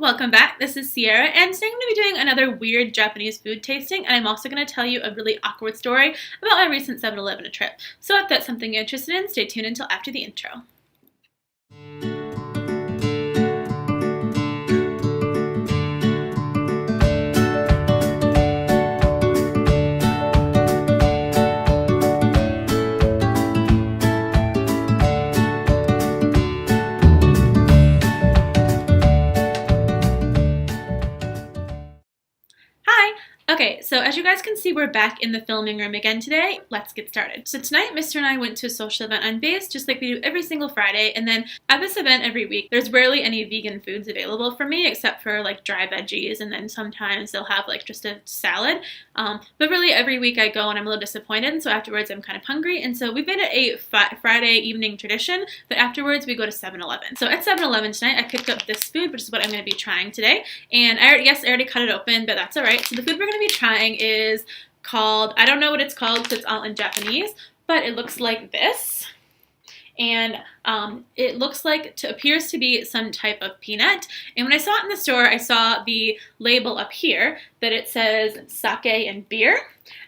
welcome back. This is Sierra, and today I'm going to be doing another weird Japanese food tasting, and I'm also going to tell you a really awkward story about my recent 7-Eleven trip. So if that's something you're interested in, stay tuned until after the intro. Okay, so as you guys can see, we're back in the filming room again today. Let's get started. So tonight, Mr. and I went to a social event on base, just like we do every single Friday, and then at this event every week, there's rarely any vegan foods available for me, except for like dry veggies, and then sometimes they'll have like just a salad. But really every week I go and I'm a little disappointed, and so afterwards I'm kind of hungry, and so we've made it a Friday evening tradition that afterwards we go to 7-Eleven. So at 7-Eleven tonight, I picked up this food, which is what I'm going to be trying today, and I already cut it open, but that's alright. So the food we're going to be trying is called, I don't know what it's called because it's all in Japanese, but it looks like this. And it looks like, appears to be some type of peanut. And when I saw it in the store, I saw the label up here that it says sake and beer.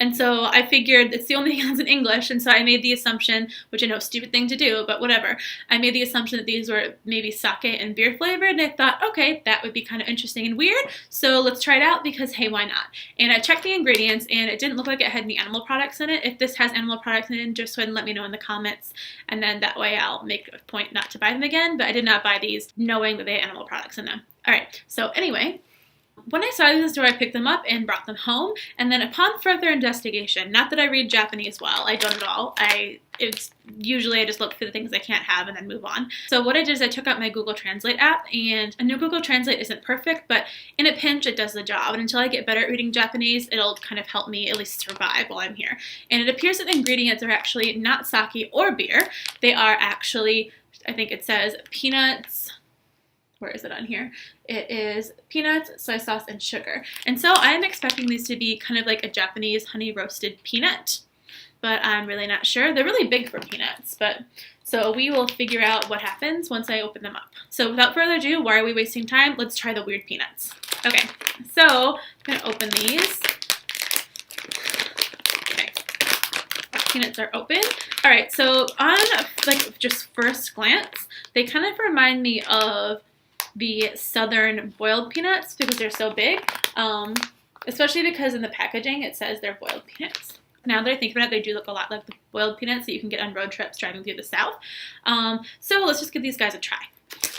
And so I figured it's the only thing that's in English, and so I made the assumption, which I know is a stupid thing to do, but whatever. I made the assumption that these were maybe sake and beer flavored, and I thought, okay, that would be kind of interesting and weird, so let's try it out because, hey, why not? And I checked the ingredients, and it didn't look like it had any animal products in it. If this has animal products in it, just go ahead and let me know in the comments, and then that way I'll make a point not to buy them again, but I did not buy these knowing that they had animal products in them. Alright, so anyway, when I saw these in the store, I picked them up and brought them home, and then upon further investigation, not that I read Japanese well, I don't at all, usually I just look for the things I can't have and then move on. So what I did is I took out my Google Translate app, and I know Google Translate isn't perfect, but in a pinch it does the job, and until I get better at reading Japanese, it'll kind of help me at least survive while I'm here. And it appears that the ingredients are actually not sake or beer, they are actually, I think it says peanuts. Where is it on here? It is peanuts, soy sauce, and sugar. And so I'm expecting these to be kind of like a Japanese honey roasted peanut, but I'm really not sure. They're really big for peanuts, but so we will figure out what happens once I open them up. So without further ado, why are we wasting time? Let's try the weird peanuts. Okay, so I'm gonna open these. Okay, peanuts are open. All right, so on like just first glance, they kind of remind me of the southern boiled peanuts because they're so big, especially because in the packaging it says they're boiled peanuts. Now that I think about it, they do look a lot like the boiled peanuts that you can get on road trips driving through the South. So let's just give these guys a try.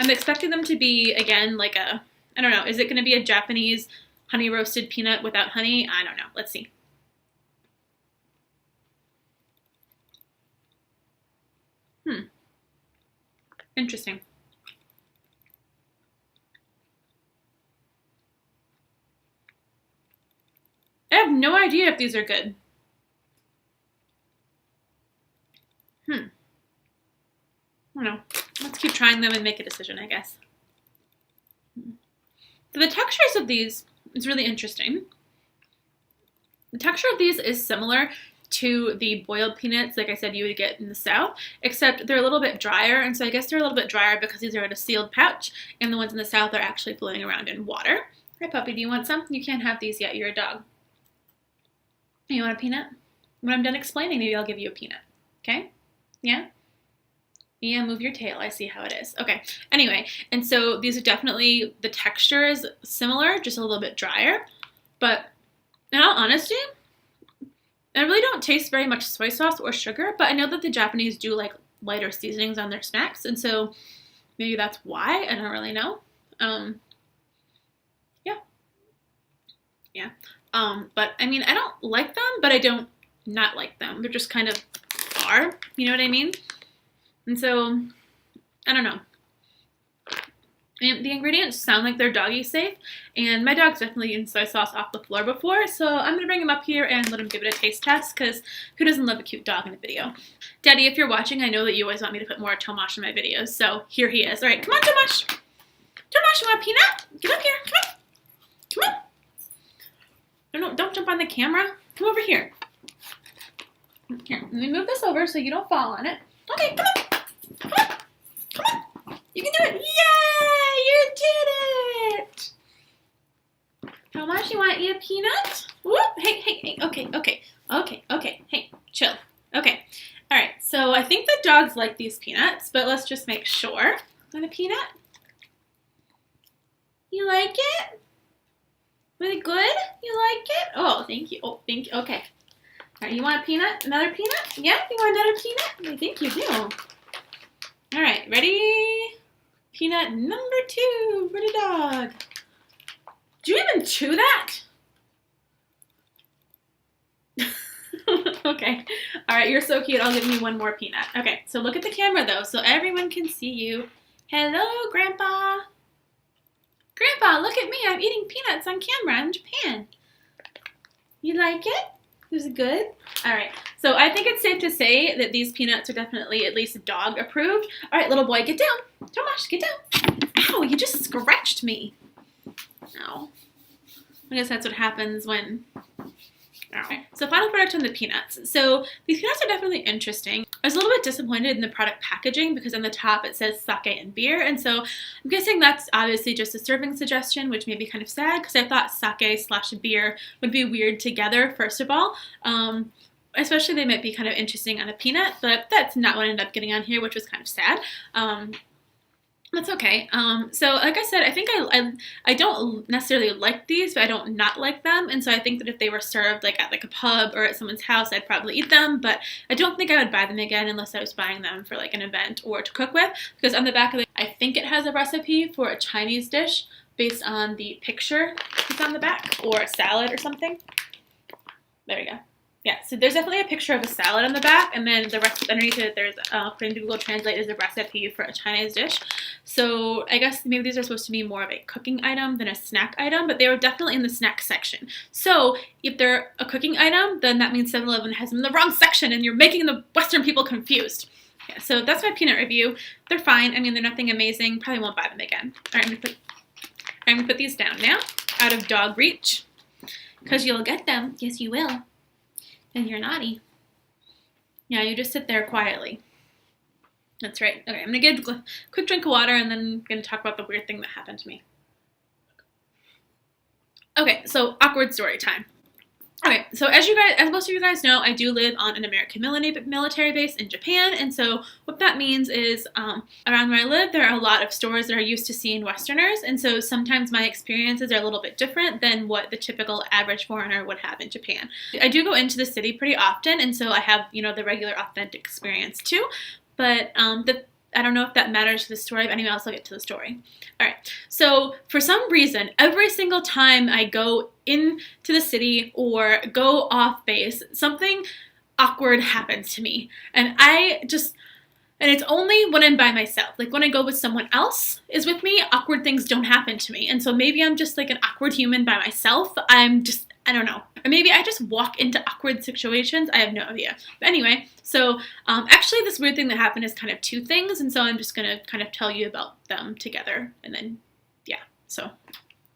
I'm expecting them to be, again, like a, I don't know, is it going to be a Japanese honey roasted peanut without honey? I don't know. Let's see. Interesting. I have no idea if these are good. I don't know. Let's keep trying them and make a decision, I guess. So the textures of these is really interesting. The texture of these is similar to the boiled peanuts, like I said, you would get in the South, except they're a little bit drier, and so I guess they're a little bit drier because these are in a sealed pouch, and the ones in the South are actually floating around in water. Hi, puppy, do you want some? You can't have these yet, you're a dog. You want a peanut? When I'm done explaining, maybe I'll give you a peanut. Okay? Yeah? Yeah, move your tail. I see how it is. Okay. Anyway, and so these are definitely, the texture is similar, just a little bit drier. But in all honesty, I really don't taste very much soy sauce or sugar, but I know that the Japanese do like lighter seasonings on their snacks, and so maybe that's why. I don't really know. Yeah. But I mean, I don't like them, but I don't not like them. They're just kind of are, you know what I mean? And so, I don't know. And the ingredients sound like they're doggy safe, and my dog's definitely eaten soy sauce off the floor before, so I'm going to bring him up here and let him give it a taste test, because who doesn't love a cute dog in a video? Daddy, if you're watching, I know that you always want me to put more Tomash in my videos, so here he is. All right, come on, Tomash. Tomash, you want a peanut? Get up here. Come on. Come on. No, don't jump on the camera. Come over here. Here, let me move this over so you don't fall on it. Okay, come on. Come on. Come on. You can do it. Yay! You did it! you want to eat a peanut? Whoop, hey, okay, hey, chill. Okay, all right, so I think the dogs like these peanuts, but let's just make sure. Want a peanut? You like it? Was it good? You like it? Oh, thank you. Oh, thank you. Okay. All right, you want a peanut? Another peanut? Yeah, you want another peanut? I think you do. All right, ready? Peanut number 2 for the dog. Did you even chew that? Okay. All right, you're so cute. I'll give you one more peanut. Okay, so look at the camera, though, so everyone can see you. Hello, Grandpa. Grandpa, look at me. I'm eating peanuts on camera in Japan. You like it? Was it good? All right, so I think it's safe to say that these peanuts are definitely at least dog approved. All right, little boy, get down. Tomasz, get down. Ow, you just scratched me. Ow. I guess that's what happens when... Alright, so final product on the peanuts. So these peanuts are definitely interesting. I was a little bit disappointed in the product packaging because on the top it says sake and beer, and so I'm guessing that's obviously just a serving suggestion, which may be kind of sad because I thought sake/beer would be weird together, first of all. Especially they might be kind of interesting on a peanut, but that's not what I ended up getting on here, which was kind of sad. That's okay. So like I said, I think I don't necessarily like these, but I don't not like them. And so I think that if they were served like at like a pub or at someone's house, I'd probably eat them. But I don't think I would buy them again unless I was buying them for like an event or to cook with. Because on the back of it, I think it has a recipe for a Chinese dish based on the picture that's on the back, or a salad or something. There you go. Yeah, so there's definitely a picture of a salad on the back, and then the rest underneath it, there's, according to Google Translate, is a recipe for a Chinese dish. So I guess maybe these are supposed to be more of a cooking item than a snack item, but they were definitely in the snack section. So if they're a cooking item, then that means 7-Eleven has them in the wrong section, and you're making the Western people confused. Yeah, so that's my peanut review. They're fine. I mean, they're nothing amazing. Probably won't buy them again. All right, I'm gonna put these down now, out of dog reach, because you'll get them. Yes, you will. And you're naughty. Yeah, you just sit there quietly. That's right. Okay, I'm going to get a quick drink of water and then I'm going to talk about the weird thing that happened to me. Okay, so awkward story time. Okay, so as most of you guys know, I do live on an American military base in Japan, and so what that means is around where I live, there are a lot of stores that are used to seeing Westerners, and so sometimes my experiences are a little bit different than what the typical average foreigner would have in Japan. I do go into the city pretty often, and so I have, you know, the regular authentic experience too, but I don't know if that matters to the story, but anyway, I'll get to the story. All right, so for some reason, every single time I go into the city or go off base, something awkward happens to me. And it's only when I'm by myself. Like when I go with someone else is with me, awkward things don't happen to me. And so maybe I'm just like an awkward human by myself. I don't know. Or maybe I just walk into awkward situations. I have no idea. But anyway, so actually this weird thing that happened is kind of 2 things. And so I'm just going to kind of tell you about them together. And then, yeah. So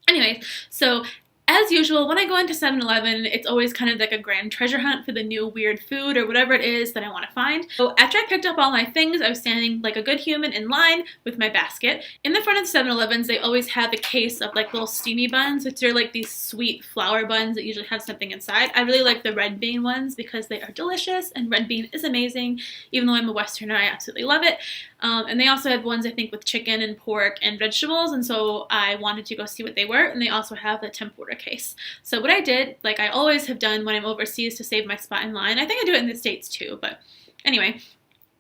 anyway, so as usual, when I go into 7-Eleven, it's always kind of like a grand treasure hunt for the new weird food or whatever it is that I want to find. So after I picked up all my things, I was standing like a good human in line with my basket. In the front of the 7-Elevens, they always have a case of like little steamy buns, which are like these sweet flour buns that usually have something inside. I really like the red bean ones because they are delicious, and red bean is amazing. Even though I'm a Westerner, I absolutely love it. And they also have ones, I think, with chicken and pork and vegetables, and so I wanted to go see what they were, and they also have the tempura case. So what I did, like I always have done when I'm overseas to save my spot in line, I think I do it in the States too, but anyway,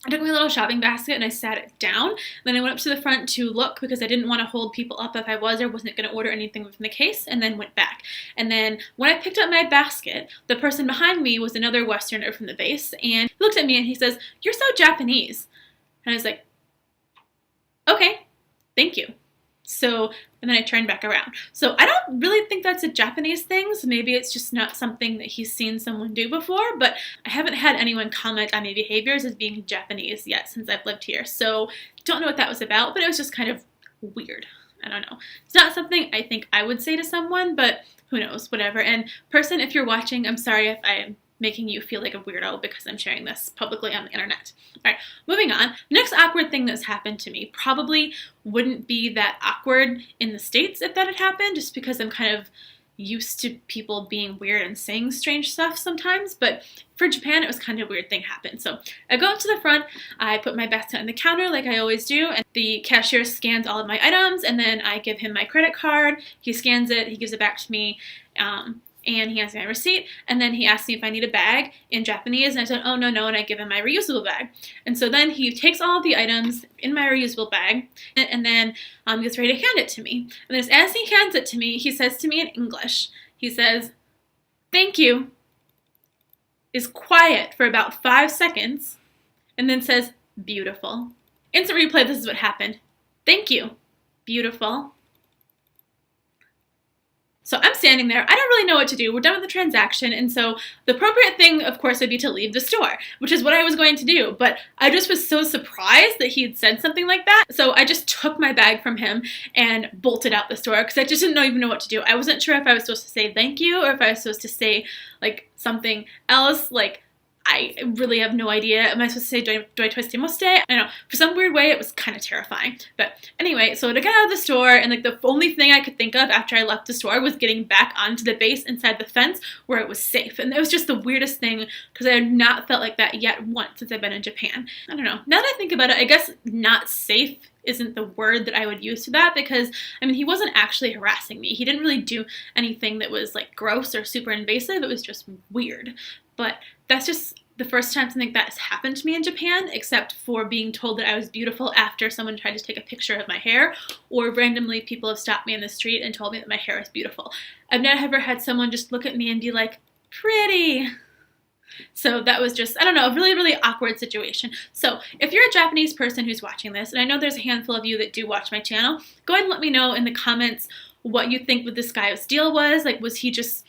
I took my little shopping basket and I sat it down. Then I went up to the front to look because I didn't want to hold people up if I was or wasn't going to order anything within the case, and then went back. And then when I picked up my basket, the person behind me was another Westerner from the base, and he looked at me and he says, "You're so Japanese." And I was like, "Okay, thank you." So, and then I turned back around. So I don't really think that's a Japanese thing, so maybe it's just not something that he's seen someone do before, but I haven't had anyone comment on my behaviors as being Japanese yet since I've lived here. So don't know what that was about, but it was just kind of weird. I don't know. It's not something I think I would say to someone, but who knows, whatever. And person, if you're watching, I'm sorry if I am making you feel like a weirdo because I'm sharing this publicly on the internet. All right, moving on. The next awkward thing that's happened to me probably wouldn't be that awkward in the States if that had happened, just because I'm kind of used to people being weird and saying strange stuff sometimes, but for Japan, it was kind of a weird thing happened. So I go up to the front, I put my basket on the counter like I always do, and the cashier scans all of my items, and then I give him my credit card, he scans it, he gives it back to me, and he hands me my receipt, and then he asks me if I need a bag in Japanese, and I said, oh, no, and I give him my reusable bag. And so then he takes all of the items in my reusable bag, and then gets ready to hand it to me. And then as he hands it to me, he says to me in English, he says, thank you, is quiet for about 5 seconds, and then says, beautiful. Instant replay, this is what happened. Thank you, beautiful. So I'm standing there, I don't really know what to do, we're done with the transaction, and so the appropriate thing, of course, would be to leave the store, which is what I was going to do, but I just was so surprised that he had said something like that, so I just took my bag from him and bolted out the store, because I just didn't even know what to do. I wasn't sure if I was supposed to say thank you, or if I was supposed to say, like, something else, like, I really have no idea. Am I supposed to say, do I twist moste? I don't know. For some weird way, it was kind of terrifying. But anyway, so to get out of the store, and like the only thing I could think of after I left the store was getting back onto the base inside the fence where it was safe. And it was just the weirdest thing because I had not felt like that yet once since I've been in Japan. I don't know. Now that I think about it, I guess not safe isn't the word that I would use to that because, I mean, he wasn't actually harassing me. He didn't really do anything that was like gross or super invasive. It was just weird. But that's just the first time something like that has happened to me in Japan, except for being told that I was beautiful after someone tried to take a picture of my hair, or randomly people have stopped me in the street and told me that my hair is beautiful. I've never had someone just look at me and be like, pretty. So that was just, I don't know, a really, really awkward situation. So if you're a Japanese person who's watching this, and I know there's a handful of you that do watch my channel, go ahead and let me know in the comments what you think what this guy's deal was. Like, was he just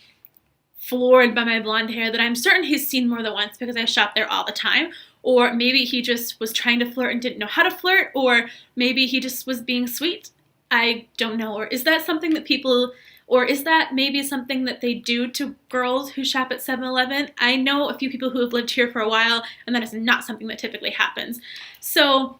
floored by my blonde hair that I'm certain he's seen more than once because I shop there all the time? Or maybe he just was trying to flirt and didn't know how to flirt, or maybe he just was being sweet. I don't know. Or is that something that people, or is that maybe something that they do to girls who shop at 7-Eleven? I know a few people who have lived here for a while, and that is not something that typically happens. So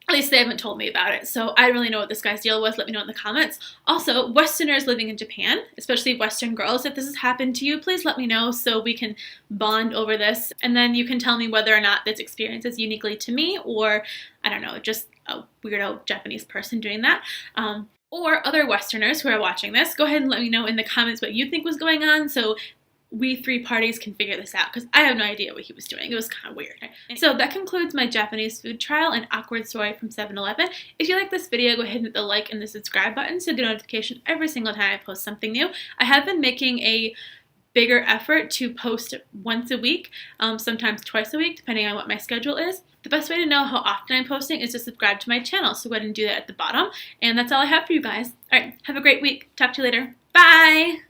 at least they haven't told me about it, so I don't really know what this guy's deal was. Let me know in the comments. Also, Westerners living in Japan, especially Western girls, if this has happened to you, please let me know so we can bond over this, and then you can tell me whether or not this experience is uniquely to me, or, I don't know, just a weirdo Japanese person doing that. Or other Westerners who are watching this, go ahead and let me know in the comments what you think was going on, so we three parties can figure this out, because I have no idea what he was doing. It was kind of weird. So that concludes my Japanese food trial and awkward story from 7-Eleven. If you like this video, go ahead and hit the like and the subscribe button so you get a notification every single time I post something new. I have been making a bigger effort to post once a week, sometimes twice a week, depending on what my schedule is. The best way to know how often I'm posting is to subscribe to my channel, so go ahead and do that at the bottom. And that's all I have for you guys. Alright, have a great week. Talk to you later. Bye!